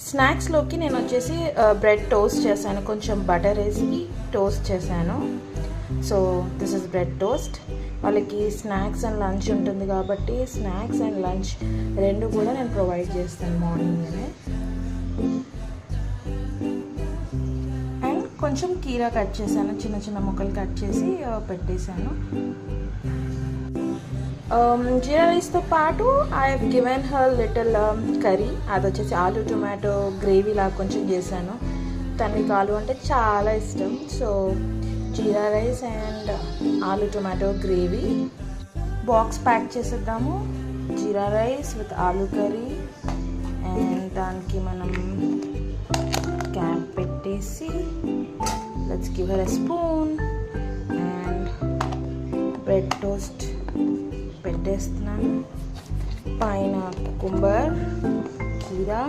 స్నాక్స్లోకి నేను వచ్చేసి bread toast చేశాను, కొంచెం బటర్ వేసి టోస్ట్ చేశాను. So this is bread toast. వాళ్ళకి స్నాక్స్ అండ్ లంచ్ ఉంటుంది కాబట్టి స్నాక్స్ అండ్ లంచ్ రెండు కూడా నేను ప్రొవైడ్ చేస్తాను మార్నింగ్లోనే. అండ్ కొంచెం కీరా కట్ చేశాను, చిన్న చిన్న ముక్కలు కట్ చేసి పెట్టేశాను. జీరా రైస్తో పాటు I have given her little curry. అది వచ్చేసి ఆలు టొమాటో గ్రేవీ లాగా కొంచెం చేశాను. తనకి ఆలు అంటే చాలా ఇష్టం. So jeera rice and aloo tomato gravy box pack చేసేద్దాము. Jeera rice with aloo curry and దానికి మనం క్యాప్ పెట్టేసి let's give her a spoon and bread toast పెట్టేస్తున్నాను. పైన కుకుంబర్, కీరా